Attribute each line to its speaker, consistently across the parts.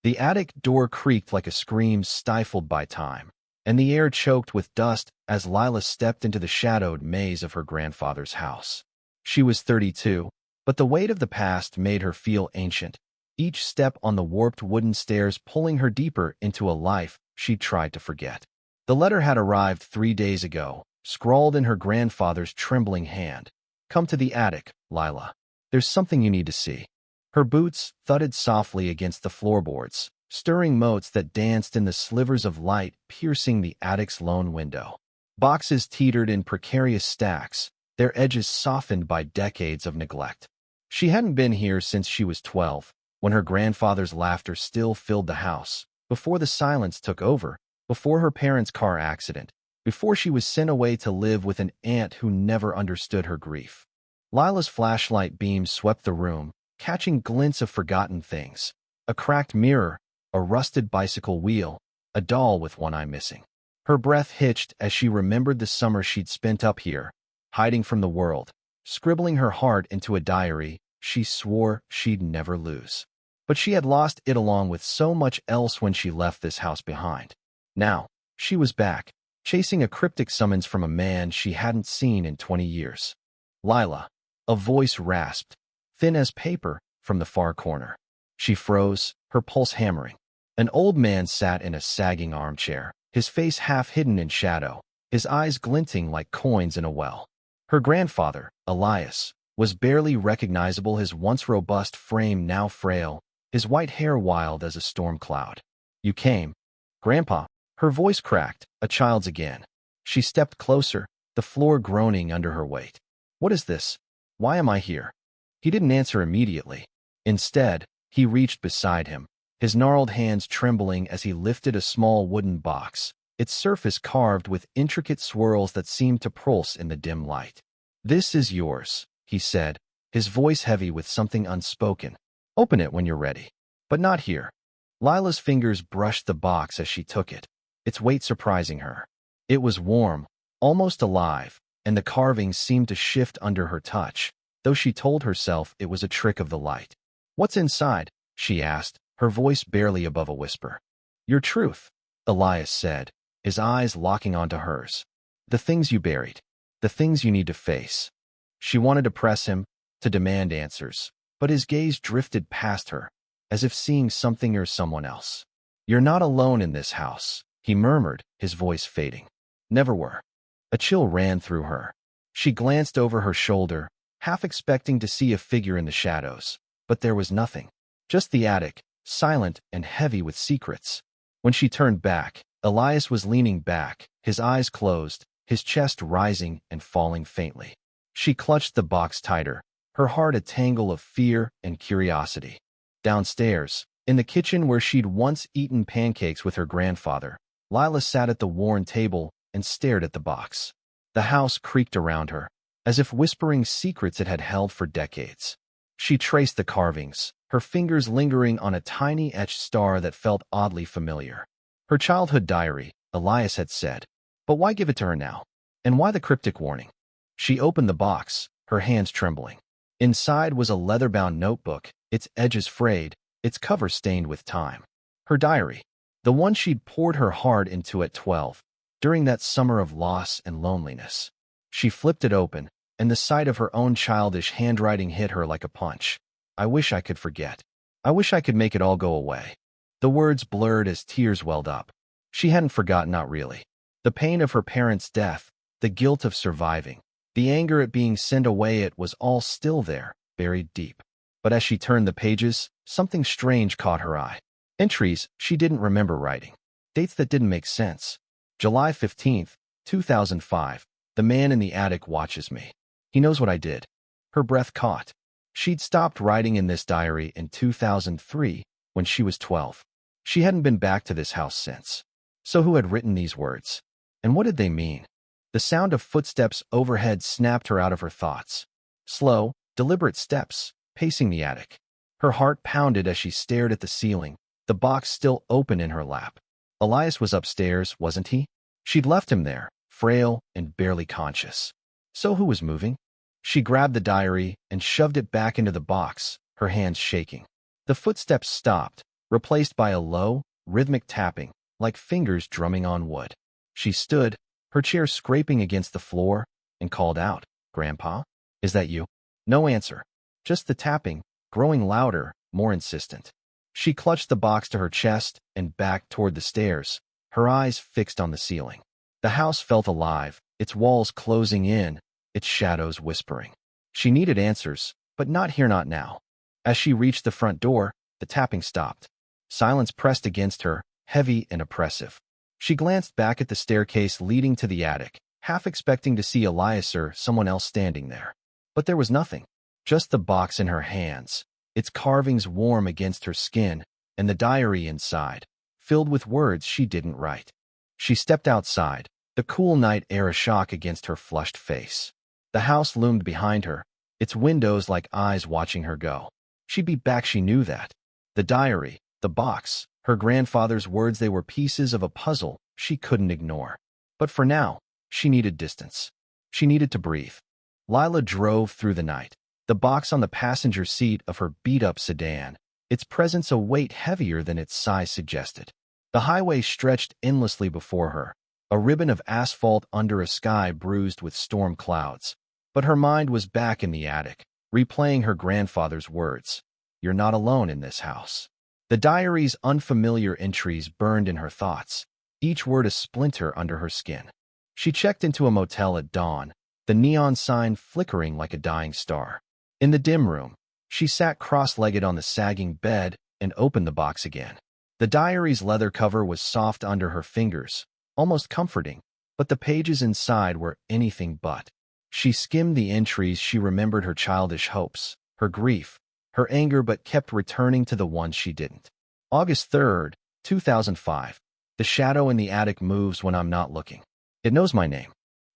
Speaker 1: The attic door creaked like a scream stifled by time, and the air choked with dust as Lila stepped into the shadowed maze of her grandfather's house. She was 32, but the weight of the past made her feel ancient, each step on the warped wooden stairs pulling her deeper into a life she'd tried to forget. The letter had arrived 3 days ago, scrawled in her grandfather's trembling hand. "Come to the attic, Lila. There's something you need to see." Her boots thudded softly against the floorboards, stirring motes that danced in the slivers of light piercing the attic's lone window. Boxes teetered in precarious stacks, their edges softened by decades of neglect. She hadn't been here since she was 12, when her grandfather's laughter still filled the house, before the silence took over, before her parents' car accident, before she was sent away to live with an aunt who never understood her grief. Lila's flashlight beam swept the room, catching glints of forgotten things. A cracked mirror, a rusted bicycle wheel, a doll with one eye missing. Her breath hitched as she remembered the summer she'd spent up here, hiding from the world, scribbling her heart into a diary she swore she'd never lose. But she had lost it along with so much else when she left this house behind. Now, she was back, chasing a cryptic summons from a man she hadn't seen in 20 years. "Lila," a voice rasped, thin as paper, from the far corner. She froze, her pulse hammering. An old man sat in a sagging armchair, his face half hidden in shadow, his eyes glinting like coins in a well. Her grandfather, Elias, was barely recognizable, his once robust frame now frail, his white hair wild as a storm cloud. "You came, Grandpa." Her voice cracked, a child's again. She stepped closer, the floor groaning under her weight. "What is this? Why am I here?" He didn't answer immediately. Instead, he reached beside him, his gnarled hands trembling as he lifted a small wooden box, its surface carved with intricate swirls that seemed to pulse in the dim light. "This is yours," he said, his voice heavy with something unspoken. "Open it when you're ready. But not here." Lila's fingers brushed the box as she took it, its weight surprising her. It was warm, almost alive, and the carvings seemed to shift under her touch, though she told herself it was a trick of the light. "What's inside?" she asked, her voice barely above a whisper. "Your truth," Elias said, his eyes locking onto hers. "The things you buried. The things you need to face." She wanted to press him, to demand answers, but his gaze drifted past her, as if seeing something or someone else. "You're not alone in this house," he murmured, his voice fading. "Never were." A chill ran through her. She glanced over her shoulder, half expecting to see a figure in the shadows, but there was nothing. Just the attic, silent and heavy with secrets. When she turned back, Elias was leaning back, his eyes closed, his chest rising and falling faintly. She clutched the box tighter, her heart a tangle of fear and curiosity. Downstairs, in the kitchen where she'd once eaten pancakes with her grandfather, Lila sat at the worn table and stared at the box. The house creaked around her, as if whispering secrets it had held for decades. She traced the carvings, her fingers lingering on a tiny etched star that felt oddly familiar. Her childhood diary, Elias had said. But why give it to her now? And why the cryptic warning? She opened the box, her hands trembling. Inside was a leather-bound notebook, its edges frayed, its cover stained with time. Her diary, the one she'd poured her heart into at 12, during that summer of loss and loneliness. She flipped it open, and the sight of her own childish handwriting hit her like a punch. "I wish I could forget. I wish I could make it all go away." The words blurred as tears welled up. She hadn't forgotten, not really. The pain of her parents' death, the guilt of surviving, the anger at being sent away, it was all still there, buried deep. But as she turned the pages, something strange caught her eye. Entries she didn't remember writing. Dates that didn't make sense. July 15th, 2005. "The man in the attic watches me. He knows what I did." Her breath caught. She'd stopped writing in this diary in 2003, when she was 12. She hadn't been back to this house since. So who had written these words? And what did they mean? The sound of footsteps overhead snapped her out of her thoughts. Slow, deliberate steps, pacing the attic. Her heart pounded as she stared at the ceiling, the box still open in her lap. Elias was upstairs, wasn't he? She'd left him there, frail and barely conscious. So who was moving? She grabbed the diary and shoved it back into the box, her hands shaking. The footsteps stopped, replaced by a low, rhythmic tapping, like fingers drumming on wood. She stood, her chair scraping against the floor, and called out, "Grandpa? Is that you?" No answer. Just the tapping, growing louder, more insistent. She clutched the box to her chest and backed toward the stairs, her eyes fixed on the ceiling. The house felt alive, its walls closing in, its shadows whispering. She needed answers, but not here, not now. As she reached the front door, the tapping stopped. Silence pressed against her, heavy and oppressive. She glanced back at the staircase leading to the attic, half expecting to see Elias or someone else standing there. But there was nothing. Just the box in her hands, its carvings warm against her skin, and the diary inside, filled with words she didn't write. She stepped outside, the cool night air a shock against her flushed face. The house loomed behind her, its windows like eyes watching her go. She'd be back, she knew that. The diary, the box, her grandfather's words, they were pieces of a puzzle she couldn't ignore. But for now, she needed distance. She needed to breathe. Lila drove through the night, the box on the passenger seat of her beat-up sedan, its presence a weight heavier than its size suggested. The highway stretched endlessly before her, a ribbon of asphalt under a sky bruised with storm clouds. But her mind was back in the attic, replaying her grandfather's words. "You're not alone in this house." The diary's unfamiliar entries burned in her thoughts, each word a splinter under her skin. She checked into a motel at dawn, the neon sign flickering like a dying star. In the dim room, she sat cross-legged on the sagging bed and opened the box again. The diary's leather cover was soft under her fingers, almost comforting, but the pages inside were anything but. She skimmed the entries. She remembered her childish hopes, her grief, her anger, but kept returning to the ones she didn't. August 3rd, 2005. The shadow in the attic moves when I'm not looking. It knows my name.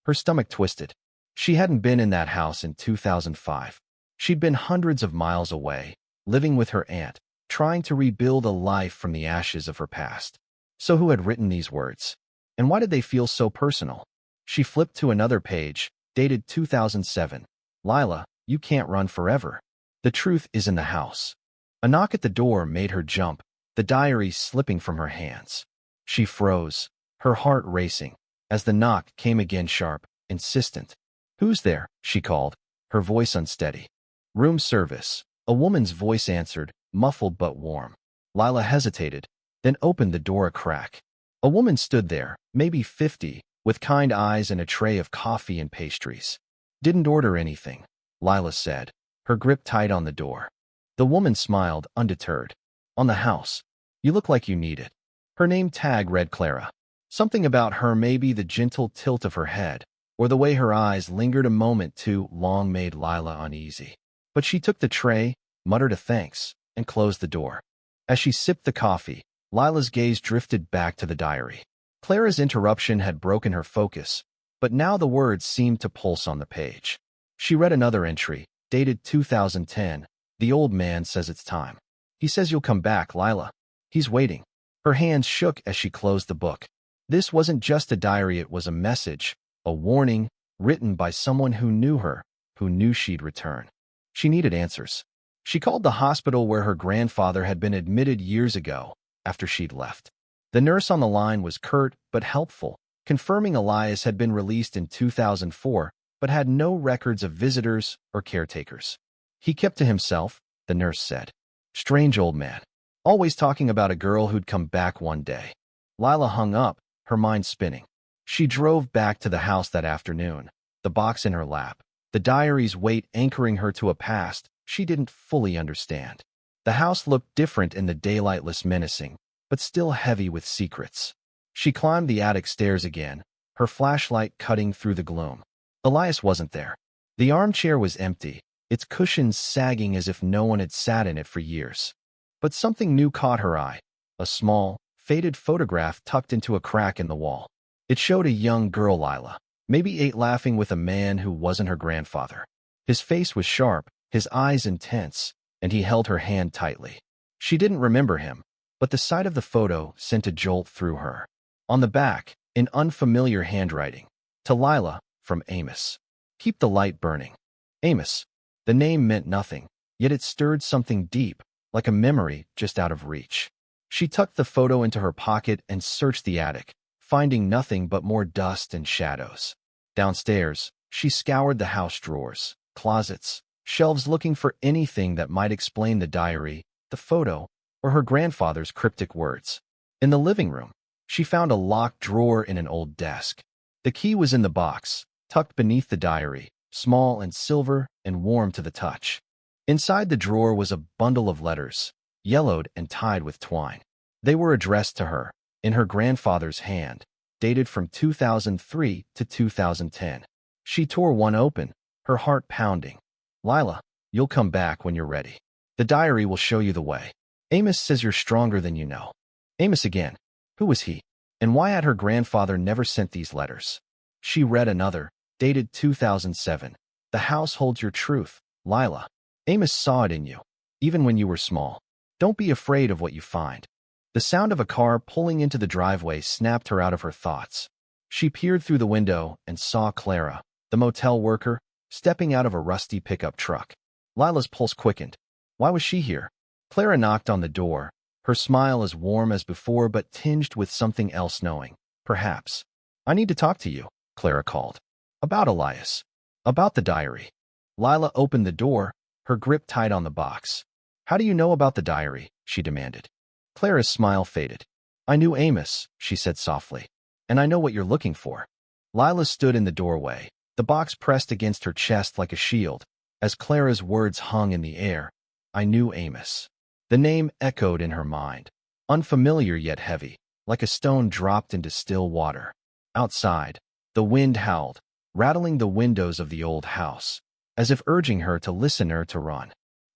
Speaker 1: Her stomach twisted. She hadn't been in that house in 2005. She'd been hundreds of miles away, living with her aunt, trying to rebuild a life from the ashes of her past. So who had written these words? And why did they feel so personal? She flipped to another page, dated 2007. "Lila, you can't run forever. The truth is in the house." A knock at the door made her jump, the diary slipping from her hands. She froze, her heart racing, as the knock came again, sharp, insistent. "Who's there?" she called, her voice unsteady. "Room service." A woman's voice answered, muffled but warm. Lila hesitated, then opened the door a crack. A woman stood there, maybe 50, with kind eyes and a tray of coffee and pastries. "Didn't order anything," Lila said, her grip tight on the door. The woman smiled, undeterred. "On the house. You look like you need it." Her name tag read Clara. Something about her, maybe the gentle tilt of her head, or the way her eyes lingered a moment too long, made Lila uneasy. But she took the tray, muttered a thanks, and closed the door. As she sipped the coffee, Lila's gaze drifted back to the diary. Clara's interruption had broken her focus, but now the words seemed to pulse on the page. She read another entry, dated 2010. "The old man says it's time. He says you'll come back, Lila. He's waiting." Her hands shook as she closed the book. This wasn't just a diary, it was a message, a warning, written by someone who knew her, who knew she'd return. She needed answers. She called the hospital where her grandfather had been admitted years ago, after she'd left. The nurse on the line was curt but helpful, confirming Elias had been released in 2004, but had no records of visitors or caretakers. "He kept to himself," the nurse said. "Strange old man. Always talking about a girl who'd come back one day." Lila hung up, her mind spinning. She drove back to the house that afternoon, the box in her lap, the diary's weight anchoring her to a past she didn't fully understand. The house looked different in the daylight, less menacing, but still heavy with secrets. She climbed the attic stairs again, her flashlight cutting through the gloom. Elias wasn't there. The armchair was empty, its cushions sagging as if no one had sat in it for years. But something new caught her eye, a small, faded photograph tucked into a crack in the wall. It showed a young girl, Lila, maybe 8, laughing with a man who wasn't her grandfather. His face was sharp, his eyes intense, and he held her hand tightly. She didn't remember him, but the sight of the photo sent a jolt through her. On the back, in unfamiliar handwriting, "To Lila, from Amos. Keep the light burning." Amos. The name meant nothing, yet it stirred something deep, like a memory just out of reach. She tucked the photo into her pocket and searched the attic, finding nothing but more dust and shadows. Downstairs, she scoured the house drawers, closets, shelves looking for anything that might explain the diary, the photo, or her grandfather's cryptic words. In the living room, she found a locked drawer in an old desk. The key was in the box, tucked beneath the diary, small and silver and warm to the touch. Inside the drawer was a bundle of letters, yellowed and tied with twine. They were addressed to her, in her grandfather's hand, dated from 2003 to 2010. She tore one open, her heart pounding. "Lila, you'll come back when you're ready. The diary will show you the way. Amos says you're stronger than you know." Amos again. Who was he? And why had her grandfather never sent these letters? She read another, dated 2007. "The house holds your truth, Lila. Amos saw it in you, even when you were small. Don't be afraid of what you find." The sound of a car pulling into the driveway snapped her out of her thoughts. She peered through the window and saw Clara, the motel worker, stepping out of a rusty pickup truck. Lila's pulse quickened. Why was she here? Clara knocked on the door, her smile as warm as before but tinged with something else knowing. "Perhaps. I need to talk to you," Clara called. "About Elias. About the diary." Lila opened the door, her grip tight on the box. "How do you know about the diary?" she demanded. Clara's smile faded. "I knew Amos," she said softly. "And I know what you're looking for." Lila stood in the doorway, the box pressed against her chest like a shield. As Clara's words hung in the air, "I knew Amos." The name echoed in her mind, unfamiliar yet heavy, like a stone dropped into still water. Outside, the wind howled, rattling the windows of the old house, as if urging her to listen or to run.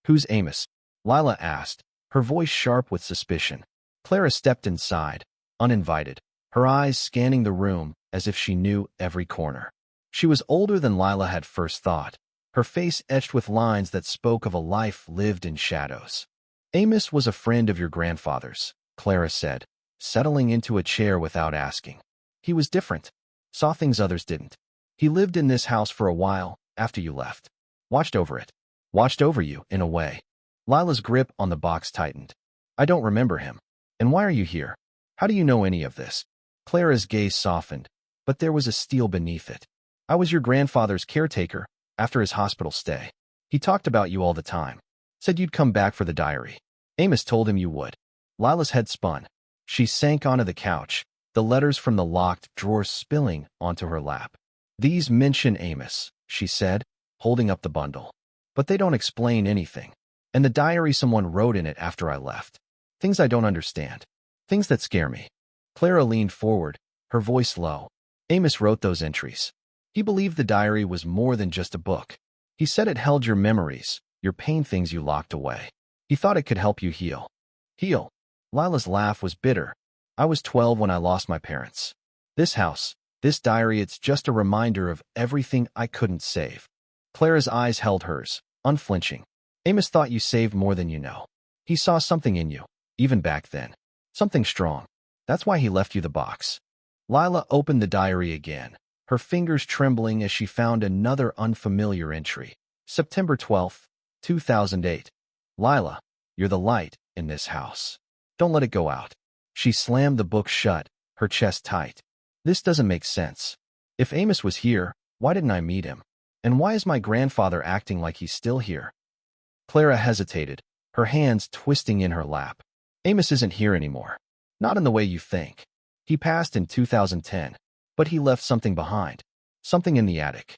Speaker 1: "Who's Amos?" Lila asked, her voice sharp with suspicion. Clara stepped inside, uninvited, her eyes scanning the room as if she knew every corner. She was older than Lila had first thought, her face etched with lines that spoke of a life lived in shadows. "Amos was a friend of your grandfather's," Clara said, settling into a chair without asking. "He was different, saw things others didn't. He lived in this house for a while, after you left. Watched over it. Watched over you, in a way." Lila's grip on the box tightened. "I don't remember him. And why are you here? How do you know any of this?" Clara's gaze softened, but there was a steel beneath it. "I was your grandfather's caretaker, after his hospital stay. He talked about you all the time. Said you'd come back for the diary. Amos told him you would." Lila's head spun. She sank onto the couch, the letters from the locked drawer spilling onto her lap. "These mention Amos," she said, holding up the bundle. "But they don't explain anything. And the diary someone wrote in it after I left. Things I don't understand. Things that scare me." Clara leaned forward, her voice low. "Amos wrote those entries. He believed the diary was more than just a book. He said it held your memories, your pain, things you locked away. He thought it could help you heal." "Heal?" Lila's laugh was bitter. "I was 12 when I lost my parents. This house, this diary, it's just a reminder of everything I couldn't save." Clara's eyes held hers, unflinching. "Amos thought you saved more than you know. He saw something in you, even back then. Something strong. That's why he left you the box." Lila opened the diary again, her fingers trembling as she found another unfamiliar entry. September 12, 2008. "Lila, you're the light in this house. Don't let it go out." She slammed the book shut, her chest tight. "This doesn't make sense. If Amos was here, why didn't I meet him? And why is my grandfather acting like he's still here?" Clara hesitated, her hands twisting in her lap. "Amos isn't here anymore. Not in the way you think. He passed in 2010, but he left something behind. Something in the attic."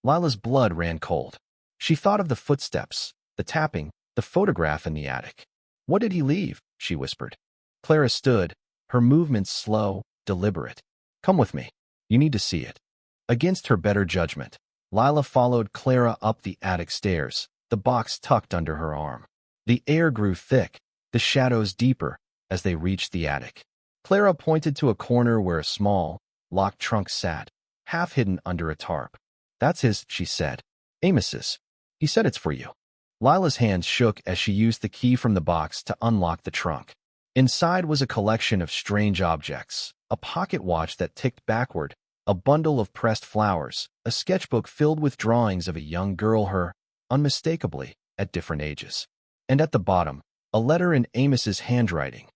Speaker 1: Lila's blood ran cold. She thought of the footsteps, the tapping, the photograph in the attic. "What did he leave?" she whispered. Clara stood, her movements slow, deliberate. "Come with me. You need to see it." Against her better judgment, Lila followed Clara up the attic stairs, the box tucked under her arm. The air grew thick, the shadows deeper, as they reached the attic. Clara pointed to a corner where a small, locked trunk sat, half hidden under a tarp. "That's his," she said. "Amos's. He said it's for you." Lila's hands shook as she used the key from the box to unlock the trunk. Inside was a collection of strange objects, a pocket watch that ticked backward, a bundle of pressed flowers, a sketchbook filled with drawings of a young girl, her, unmistakably, at different ages. And at the bottom, a letter in Amos's handwriting.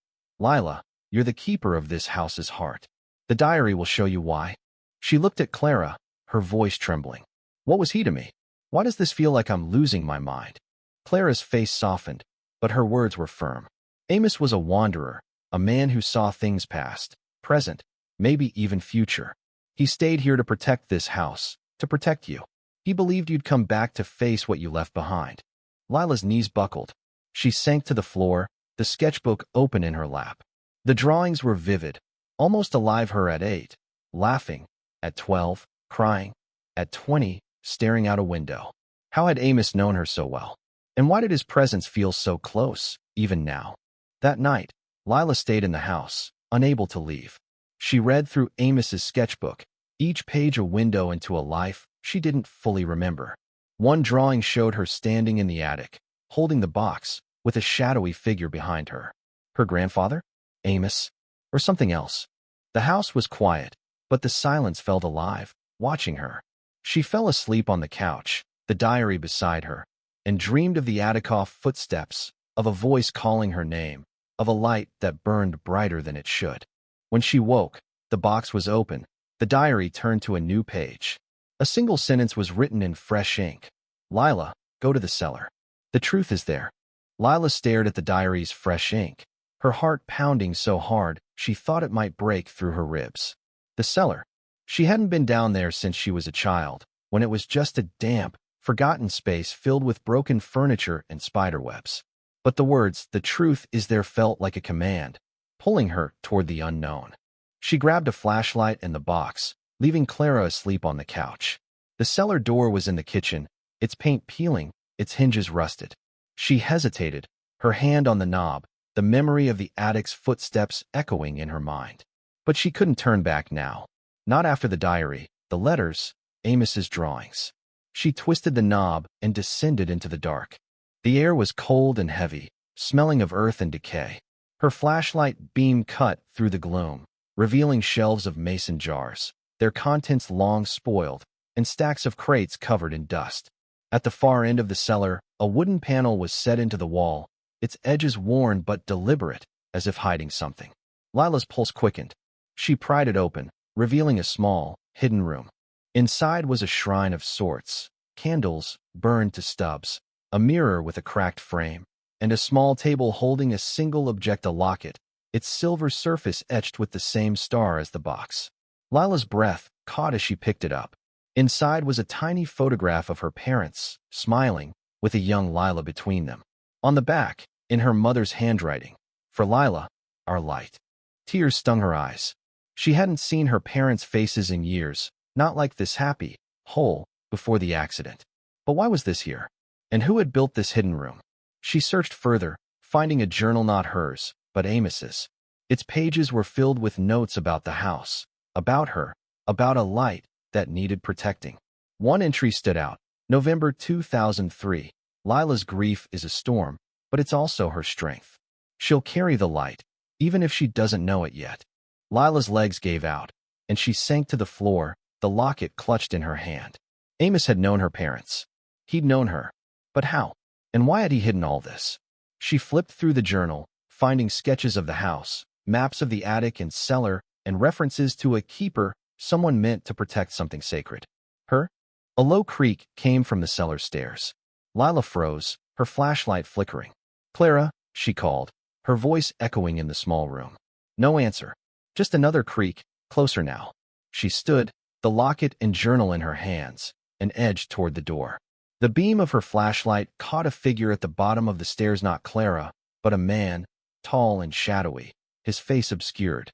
Speaker 1: Lila, you're the keeper of this house's heart. The diary will show you why. She looked at Clara, her voice trembling. What was he to me? Why does this feel like I'm losing my mind? Clara's face softened, but her words were firm. Amos was a wanderer, a man who saw things past, present, maybe even future. He stayed here to protect this house, to protect you. He believed you'd come back to face what you left behind. Lila's knees buckled. She sank to the floor, the sketchbook open in her lap. The drawings were vivid, almost alive. Her at 8, laughing, at 12, crying, at 20, staring out a window. How had Amos known her so well? And why did his presence feel so close, even now? That night, Lila stayed in the house, unable to leave. She read through Amos's sketchbook, each page a window into a life she didn't fully remember. One drawing showed her standing in the attic, holding the box, with a shadowy figure behind her. Her grandfather? Amos? Or something else? The house was quiet, but the silence felt alive, watching her. She fell asleep on the couch, the diary beside her, and dreamed of the attic-off footsteps, of a voice calling her name, of a light that burned brighter than it should. When she woke, the box was open, the diary turned to a new page. A single sentence was written in fresh ink. Lila, go to the cellar. The truth is there. Lila stared at the diary's fresh ink, her heart pounding so hard she thought it might break through her ribs. The cellar. She hadn't been down there since she was a child, when it was just a damp, forgotten space filled with broken furniture and spiderwebs. But the words, the truth is there, felt like a command, pulling her toward the unknown. She grabbed a flashlight and the box, leaving Clara asleep on the couch. The cellar door was in the kitchen, its paint peeling, its hinges rusted. She hesitated, her hand on the knob, the memory of the attic's footsteps echoing in her mind. But she couldn't turn back now. Not after the diary, the letters, Amos's drawings. She twisted the knob and descended into the dark. The air was cold and heavy, smelling of earth and decay. Her flashlight beam cut through the gloom, revealing shelves of mason jars, their contents long spoiled, and stacks of crates covered in dust. At the far end of the cellar, a wooden panel was set into the wall, its edges worn but deliberate, as if hiding something. Lila's pulse quickened. She pried it open, revealing a small, hidden room. Inside was a shrine of sorts, candles burned to stubs, a mirror with a cracked frame, and a small table holding a single object, a locket, its silver surface etched with the same star as the box. Lila's breath caught as she picked it up. Inside was a tiny photograph of her parents, smiling, with a young Lila between them. On the back, in her mother's handwriting, for Lila, our light. Tears stung her eyes. She hadn't seen her parents' faces in years, not like this happy, whole, before the accident. But why was this here? And who had built this hidden room? She searched further, finding a journal not hers, but Amos's. Its pages were filled with notes about the house, about her, about a light that needed protecting. One entry stood out. November 2003. Lila's grief is a storm, but it's also her strength. She'll carry the light, even if she doesn't know it yet. Lila's legs gave out, and she sank to the floor, the locket clutched in her hand. Amos had known her parents. He'd known her. But how? And why had he hidden all this? She flipped through the journal, finding sketches of the house, maps of the attic and cellar, and references to a keeper, someone meant to protect something sacred. Her? A low creak came from the cellar stairs. Lila froze, her flashlight flickering. Clara, she called, her voice echoing in the small room. No answer. Just another creak, closer now. She stood, the locket and journal in her hands, and edged toward the door. The beam of her flashlight caught a figure at the bottom of the stairs, not Clara, but a man, tall and shadowy, his face obscured.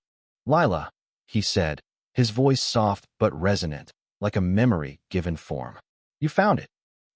Speaker 1: Lila, he said, his voice soft but resonant, like a memory given form. You found it.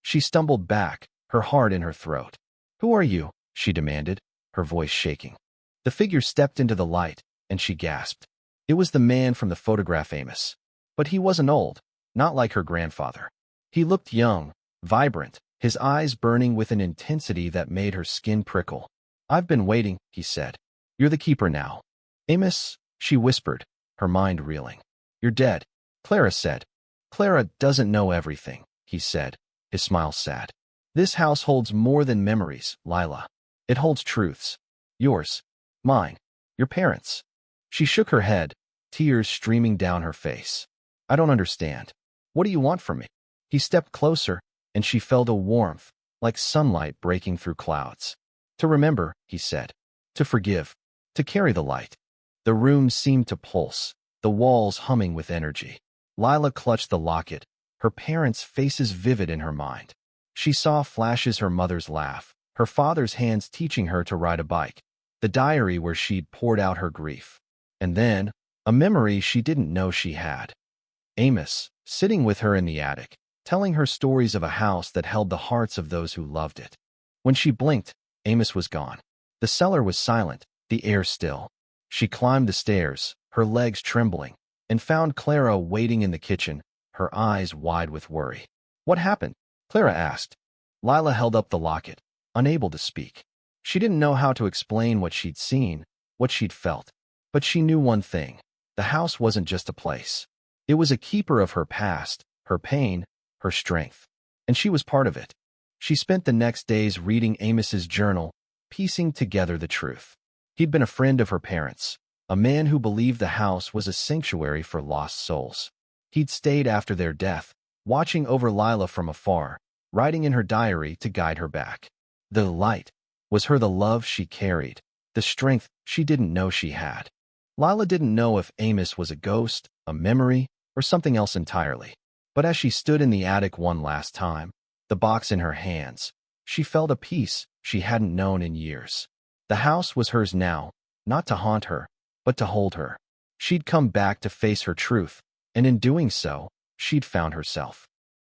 Speaker 1: She stumbled back, her heart in her throat. Who are you? She demanded, her voice shaking. The figure stepped into the light, and she gasped. It was the man from the photograph, Amos. But he wasn't old, not like her grandfather. He looked young, vibrant, his eyes burning with an intensity that made her skin prickle. I've been waiting, he said. You're the keeper now. Amos, she whispered, her mind reeling. You're dead, Clara said. Clara doesn't know everything, he said, his smile sad. This house holds more than memories, Lila. It holds truths. Yours. Mine. Your parents. She shook her head, tears streaming down her face. I don't understand. What do you want from me? He stepped closer, and she felt a warmth, like sunlight breaking through clouds. To remember, he said. To forgive. To carry the light. The room seemed to pulse, the walls humming with energy. Lila clutched the locket, her parents' faces vivid in her mind. She saw flashes her mother's laugh, her father's hands teaching her to ride a bike, the diary where she'd poured out her grief. And then, a memory she didn't know she had. Amos, sitting with her in the attic, telling her stories of a house that held the hearts of those who loved it. When she blinked, Amos was gone. The cellar was silent, the air still. She climbed the stairs, her legs trembling, and found Clara waiting in the kitchen, her eyes wide with worry. What happened? Clara asked. Lila held up the locket, unable to speak. She didn't know how to explain what she'd seen, what she'd felt. But she knew one thing. The house wasn't just a place. It was a keeper of her past, her pain, her strength. And she was part of it. She spent the next days reading Amos's journal, piecing together the truth. He'd been a friend of her parents, a man who believed the house was a sanctuary for lost souls. He'd stayed after their death, watching over Lila from afar, writing in her diary to guide her back. The light was the love she carried, the strength she didn't know she had. Lila didn't know if Amos was a ghost, a memory, or something else entirely. But as she stood in the attic one last time, the box in her hands, she felt a peace she hadn't known in years. The house was hers now, not to haunt her, but to hold her. She'd come back to face her truth, and in doing so, she'd found herself.